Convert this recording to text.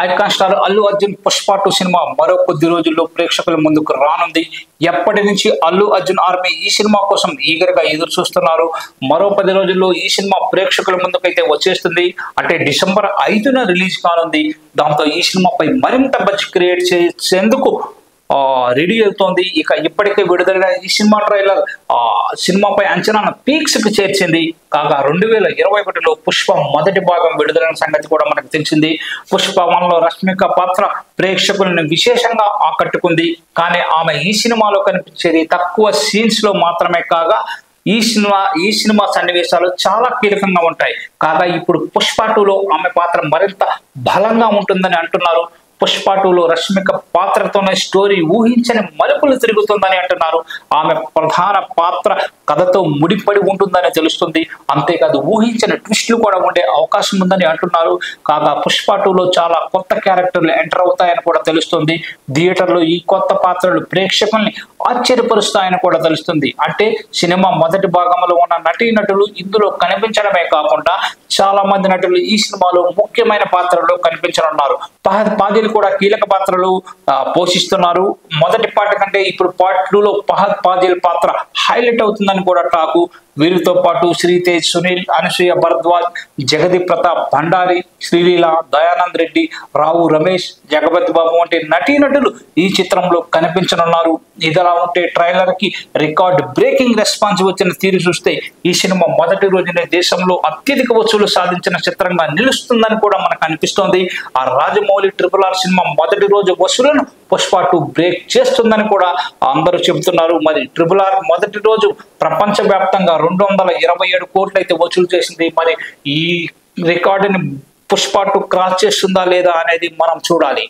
Icon star Allu Arjun Pushpa 2 cinema మరో కొద్ది రోజుల్లో ప్రేక్షకుల ముందుకు రానుంది. ఎప్పటి నుంచి అల్లు అర్జున్ ఆర్మీ ఈ సినిమా కోసం ఈగర్గా ఎదురు చూస్తున్నారు. మరో 10 రోజుల్లో ఈ సినిమా ప్రేక్షకుల ముందుకైతే వచ్చేస్తుంది. అంటే డిసెంబర్ 5న రిలీజ్ కానుంది. దాంతో ఈ సినిమాపై మరింత బజ్ క్రియేట్ చేసేందుకు రెడీ అవుతోంది. ఇక ఇప్పటికే విడుదలైన ఈ సినిమా ట్రైలర్ సినిమాపై అంచనాను పీక్స్ కి చేర్చింది. కాగా 2021లో పుష్ప మొదటి భాగం విడుదలైన సంగతి కూడా మనకు తెలిసింది. పుష్ప 1లో రష్మిక పాత్ర ప్రేక్షకులను విశేషంగా ఆకట్టుకుంది. కానీ ఆమె ఈ సినిమాలో కనిపించేది తక్కువ సీన్స్ లో మాత్రమే. కాగా ఈ సినిమా సన్నివేశాలు చాలా కీలకంగా ఉంటాయి. కాగా ఇప్పుడు పుష్ప 2లో ఆమె పాత్ర మరింత బలంగా ఉంటుందని అంటున్నారు. పుష్ప 2లో రష్మిక పాత్రతోనే స్టోరీ ఊహించని మలుపులు తిరుగుతుందని అంటున్నారు. ఆమె ప్రధాన పాత్ర కథతో ముడిపడి ఉంటుందని తెలుస్తుంది. అంతేకాదు ఊహించని ట్విస్టులు కూడా ఉండే అవకాశం ఉందని అంటున్నారు. కాగా పుష్ప 2లో చాలా కొత్త క్యారెక్టర్లు ఎంటర్ అవుతాయని కూడా తెలుస్తుంది. థియేటర్లో ఈ కొత్త పాత్రలు ప్రేక్షకుల్ని ఆశ్చర్యపరుస్తాయని కూడా తెలుస్తుంది. అంటే సినిమా మొదటి భాగంలో ఉన్న నటీనటులు ఇందులో కనిపించడమే కాకుండా చాలా మంది నటులు ఈ సినిమాలో ముఖ్యమైన పాత్రలో కనిపించనున్నారు. ఫహద్ ఫాజిల్ కూడా కీలక పాత్రలు పోషిస్తున్నారు. మొదటి పార్ట్ కంటే ఇప్పుడు పార్ట్ 2లో ఫహద్ ఫాజిల్ పాత్ర హైలైట్ అవుతుందని కూడా టాకు. వీరితో పాటు శ్రీతేజ్, సునీల్, అనసూయ భరద్వాజ్, జగదీప్ ప్రతాప్, భండారి, శ్రీలీల, దయానంద్ రెడ్డి, రావు రమేష్, జగపతి బాబు వంటి నటీనటులు ఈ చిత్రంలో కనిపించనున్నారు. ఇదిలా ఉంటే ట్రైలర్ కి రికార్డ్ బ్రేకింగ్ రెస్పాన్స్ వచ్చిన తీరు చూస్తే ఈ సినిమా మొదటి రోజునే దేశంలో అత్యధిక వసూలు సాధించిన చిత్రంగా నిలుస్తుందని కూడా మనకు అనిపిస్తోంది. ఆ రాజమౌళి RRR సినిమా మొదటి రోజు వసూలను పుష్ప 2 బ్రేక్ చేస్తుందని కూడా అందరూ చెబుతున్నారు. మరి RRR మొదటి రోజు ప్రపంచవ్యాప్తంగా 227 కోట్లు అయితే వసూలు చేసింది. మరి ఈ రికార్డుని పుష్ప 2 క్రాస్ చేస్తుందా లేదా అనేది మనం చూడాలి.